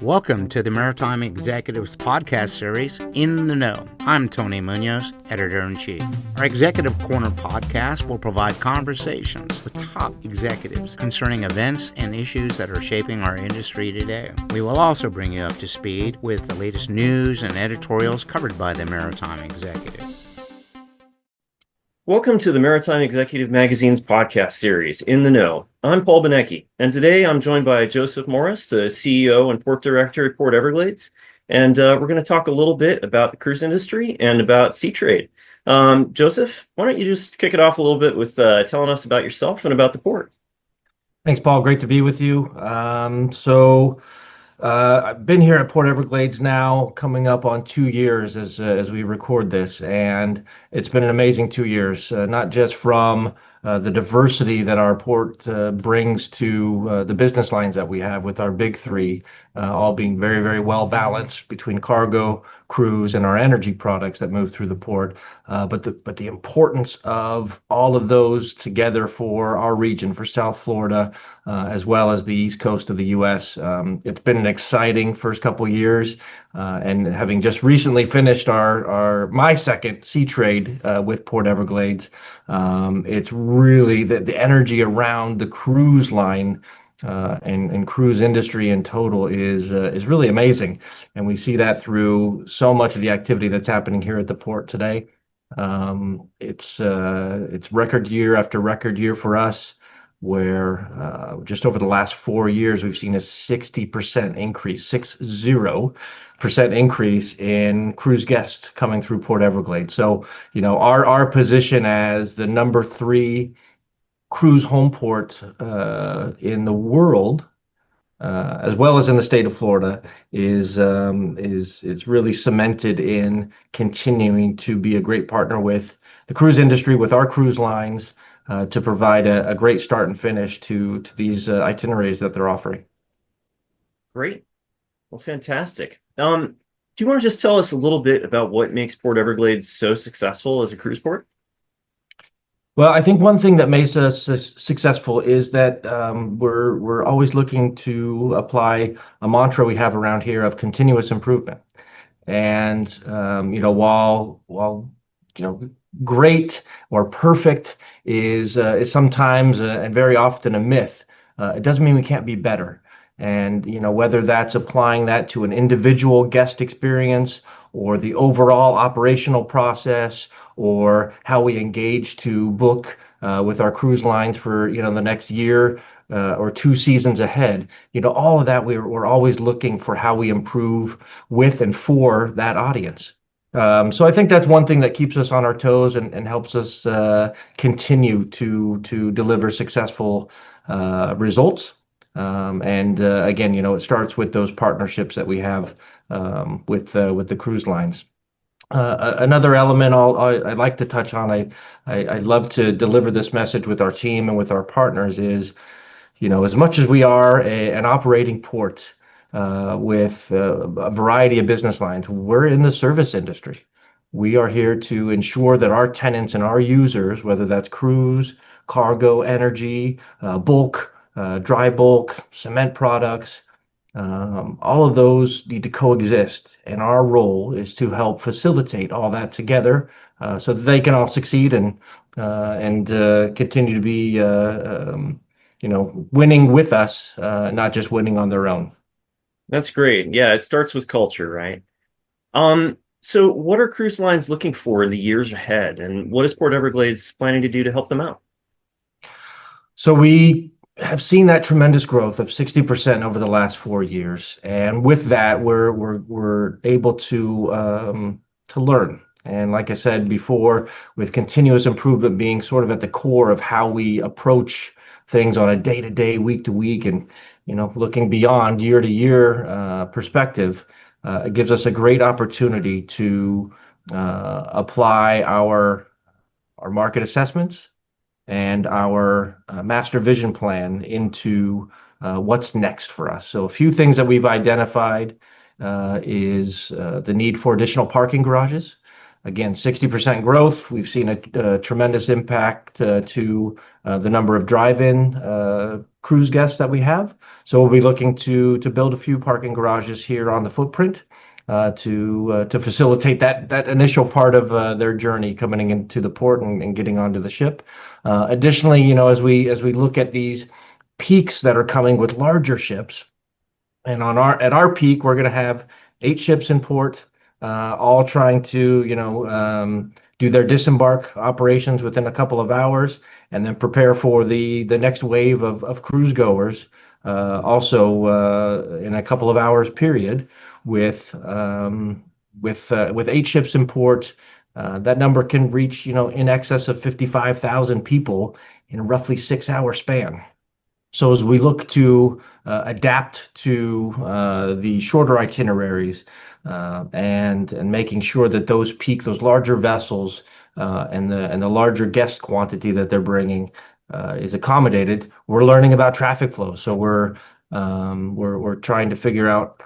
Welcome to the Maritime Executives podcast series, In the Know. I'm Tony Munoz, Editor-in-Chief. Our Executive Corner podcast will provide conversations with top executives concerning events and issues that are shaping our industry today. We will also bring you up to speed with the latest news and editorials covered by the Maritime Executive. Welcome to the Maritime Executive Magazine's podcast series, In the Know. I'm Paul Benecki, and today I'm joined by Joseph Morris, the CEO and Port Director at Port Everglades, and we're going to talk a little bit about the cruise industry and about sea trade. Joseph, why don't you just kick it off a little bit with telling us about yourself and about the port? Thanks, Paul. Great to be with you. I've been here at Port Everglades now, coming up on 2 years as we record this, and it's been an amazing 2 years. Not just from the diversity that our port brings to the business lines that we have with our big three, all being very, very well balanced between cargo, cruise, and our energy products that move through the port. But the importance of all of those together for our region, for South Florida, as well as the East Coast of the U.S. It's been an exciting first couple years, and having just recently finished my second sea trade with Port Everglades, it's really the energy around the cruise line and cruise industry in total is really amazing, and we see that through so much of the activity that's happening here at the port today. It's record year after record year for us, where just over the last 4 years we've seen a 60% increase, 60% increase in cruise guests coming through Port Everglades. So, our position as the number 3 cruise home port in the world, as well as in the state of Florida, is really cemented in continuing to be a great partner with the cruise industry, with our cruise lines, to provide a great start and finish to these itineraries that they're offering. Great. Well, fantastic. Do you want to just tell us a little bit about what makes Port Everglades so successful as a cruise port? Well, I think one thing that makes us successful is that we're always looking to apply a mantra we have around here of continuous improvement. And while great or perfect is sometimes and very often a myth, it doesn't mean we can't be better. And whether that's applying that to an individual guest experience, or the overall operational process, or how we engage to book with our cruise lines for the next year or 2 seasons ahead, all of that we're always looking for how we improve with and for that audience. So I think that's one thing that keeps us on our toes and helps us continue to deliver successful results. Again, it starts with those partnerships that we have with the cruise lines. Another element I'd like to touch on, I love to deliver this message with our team and with our partners is, as much as we are an operating port with a variety of business lines, we're in the service industry. We are here to ensure that our tenants and our users, whether that's cruise, cargo, energy, bulk, dry bulk, cement products, all of those need to coexist, and our role is to help facilitate all that together, so that they can all succeed and continue to be winning with us, not just winning on their own. That's great. Yeah, it starts with culture, right? So what are cruise lines looking for in the years ahead, and what is Port Everglades planning to do to help them out? So we have seen that tremendous growth of 60% over the last 4 years, and with that, we're able to learn. And like I said before, with continuous improvement being sort of at the core of how we approach things on a day-to-day, week-to-week, and looking beyond year-to-year perspective, it gives us a great opportunity to apply our market assessments and our master vision plan into what's next for us. So a few things that we've identified is the need for additional parking garages. Again, 60% growth. We've seen a tremendous impact to the number of drive-in cruise guests that we have. So we'll be looking to build a few parking garages here on the footprint to facilitate that initial part of their journey coming into the port and getting onto the ship. Additionally, as we look at these peaks that are coming with larger ships, and at our peak, we're going to have 8 ships in port, all trying to do their disembark operations within a couple of hours, and then prepare for the next wave of cruise goers, also in a couple of hours period, with 8 ships in port. That number can reach in excess of 55,000 people in a roughly 6-hour span. So as we look to adapt to the shorter itineraries and making sure that those larger vessels and the larger guest quantity that they're bringing is accommodated, we're learning about traffic flow. So we're trying to figure out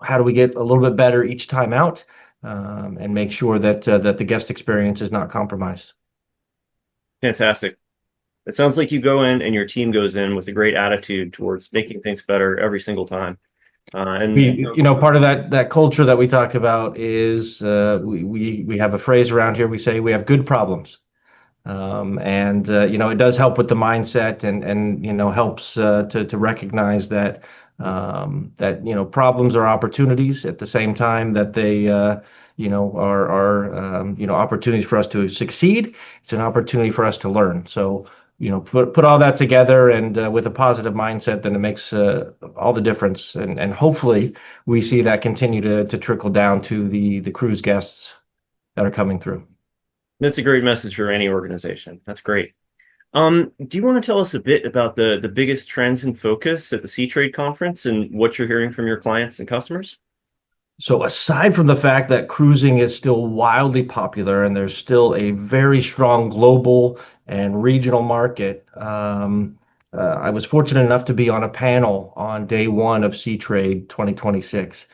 how do we get a little bit better each time out and make sure that the guest experience is not compromised. Fantastic. It sounds like you go in and your team goes in with a great attitude towards making things better every single time. Part of that culture that we talked about is we have a phrase around here. We say we have good problems. And it does help with the mindset and helps to recognize that problems are opportunities at the same time that they are opportunities for us to succeed. It's an opportunity for us to learn. So put all that together and with a positive mindset, then it makes all the difference. And hopefully we see that continue to trickle down to the cruise guests that are coming through. That's a great message for any organization. That's great. Do you want to tell us a bit about the biggest trends in focus at the Sea Trade Conference and what you're hearing from your clients and customers? So aside from the fact that cruising is still wildly popular and there's still a very strong global and regional market, I was fortunate enough to be on a panel on day one of Sea Trade 2026,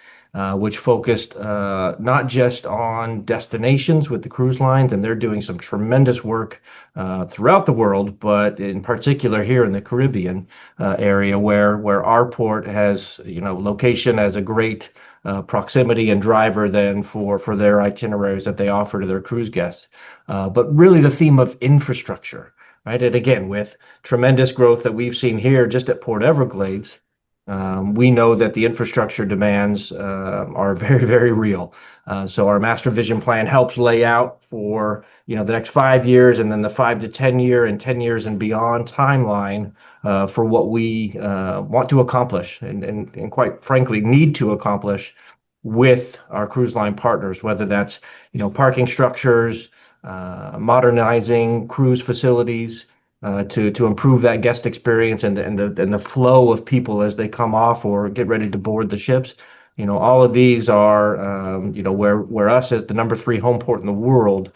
which focused not just on destinations with the cruise lines, and they're doing some tremendous work throughout the world, but in particular here in the Caribbean area, where our port has location as a great proximity and driver then for their itineraries that they offer to their cruise guests. But really the theme of infrastructure, right? And again, with tremendous growth that we've seen here just at Port Everglades, we know that the infrastructure demands are very, very real. So our master vision plan helps lay out for the next 5 years and then the 5 to 10 year and 10 years and beyond timeline for what we want to accomplish and quite frankly need to accomplish with our cruise line partners, whether that's parking structures, modernizing cruise facilities, to improve that guest experience and the flow of people as they come off or get ready to board the ships. All of these are where us as the number 3 home port in the world,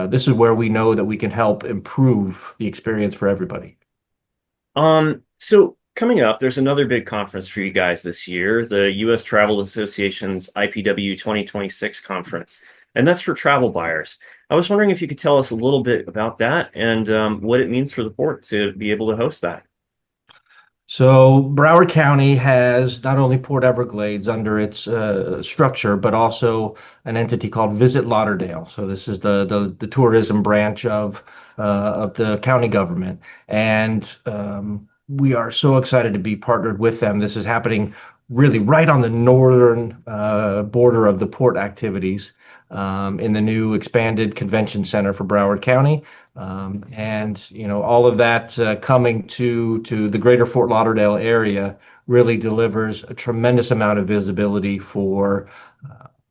this is where we know that we can help improve the experience for everybody. So coming up, there's another big conference for you guys this year, the U.S. Travel Association's IPW 2026 conference, and that's for travel buyers. I was wondering if you could tell us a little bit about that and what it means for the port to be able to host that. So Broward County has not only Port Everglades under its structure, but also an entity called Visit Lauderdale. So this is the tourism branch of the county government, and we are so excited to be partnered with them. This is happening really right on the northern border of the port activities in the new expanded convention center for Broward County. And all of that coming to the greater Fort Lauderdale area really delivers a tremendous amount of visibility for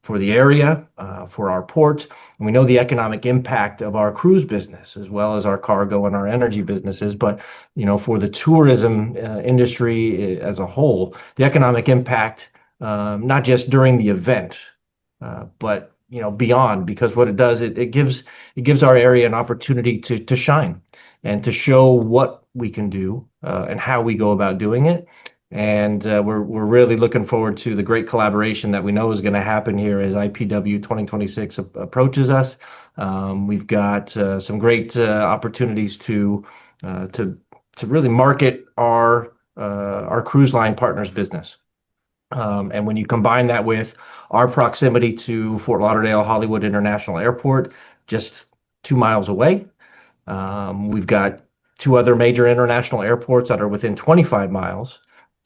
the area, for our port. And we know the economic impact of our cruise business as well as our cargo and our energy businesses. But for the tourism industry as a whole, the economic impact, not just during the event, but beyond, because what it does, it gives our area an opportunity to shine and to show what we can do and how we go about doing it. And we're really looking forward to the great collaboration that we know is going to happen here as IPW 2026 approaches us. We've got some great opportunities to really market our our cruise line partners' business. And when you combine that with our proximity to Fort Lauderdale Hollywood International Airport, just 2 miles away, we've got two other major international airports that are within 25 miles.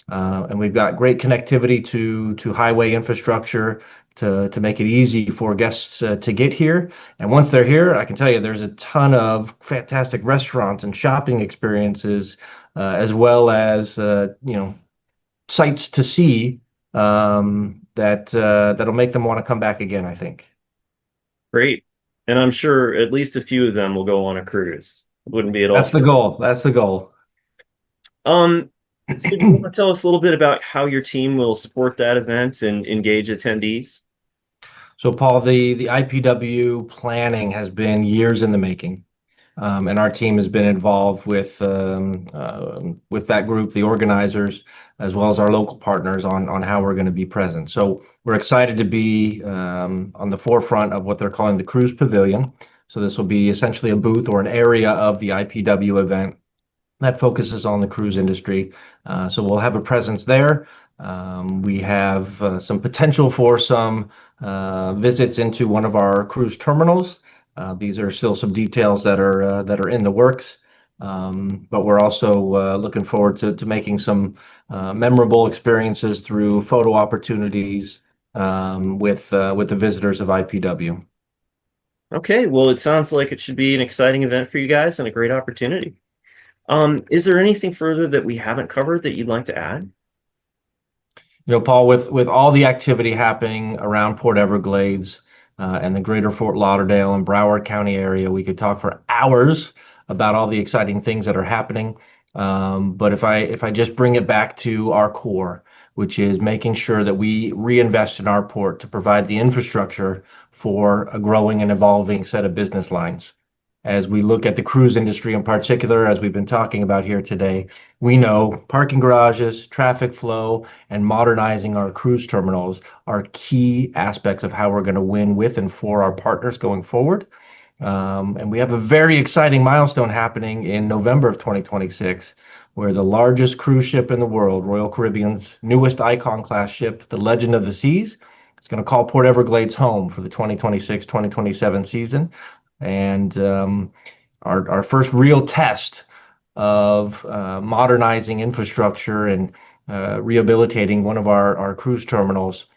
And we've got great connectivity to highway infrastructure to make it easy for guests to get here. And once they're here, I can tell you there's a ton of fantastic restaurants and shopping experiences, as well as sights to see that'll make them want to come back again, I think. Great. And I'm sure at least a few of them will go on a cruise. Wouldn't be at all. That's the goal. That's the goal. So do you want to tell us a little bit about how your team will support that event and engage attendees? So, Paul, the IPW planning has been years in the making, and our team has been involved with that group, the organizers, as well as our local partners on how we're going to be present. So we're excited to be on the forefront of what they're calling the Cruise Pavilion. So this will be essentially a booth or an area of the IPW event that focuses on the cruise industry. So we'll have a presence there. We have some potential for some visits into one of our cruise terminals. These are still some details that are in the works, but we're also looking forward to making some memorable experiences through photo opportunities with the visitors of IPW. Okay, well, it sounds like it should be an exciting event for you guys and a great opportunity. Is there anything further that we haven't covered that you'd like to add? Paul, with all the activity happening around Port Everglades and the greater Fort Lauderdale and Broward County area, we could talk for hours about all the exciting things that are happening. But if I just bring it back to our core, which is making sure that we reinvest in our port to provide the infrastructure for a growing and evolving set of business lines. As we look at the cruise industry in particular, as we've been talking about here today, we know parking garages, traffic flow, and modernizing our cruise terminals are key aspects of how we're going to win with and for our partners going forward. And we have a very exciting milestone happening in November of 2026, where the largest cruise ship in the world, Royal Caribbean's newest Icon class ship, the Legend of the Seas, is going to call Port Everglades home for the 2026-2027 season. And our first real test of modernizing infrastructure and rehabilitating one of our cruise terminals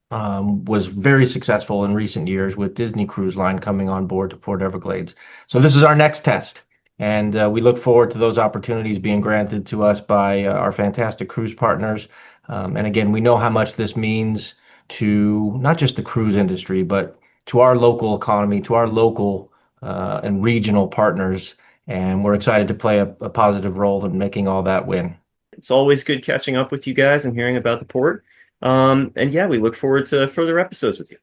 was very successful in recent years with Disney Cruise Line coming on board to Port Everglades. So this is our next test. And we look forward to those opportunities being granted to us by our fantastic cruise partners. And again, we know how much this means to not just the cruise industry, but to our local economy, to our local and regional partners. And we're excited to play a positive role in making all that win. It's always good catching up with you guys and hearing about the port. And yeah, we look forward to further episodes with you.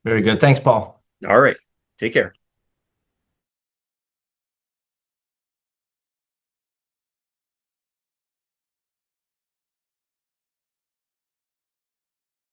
Very good. Thanks, Paul. All right. Take care.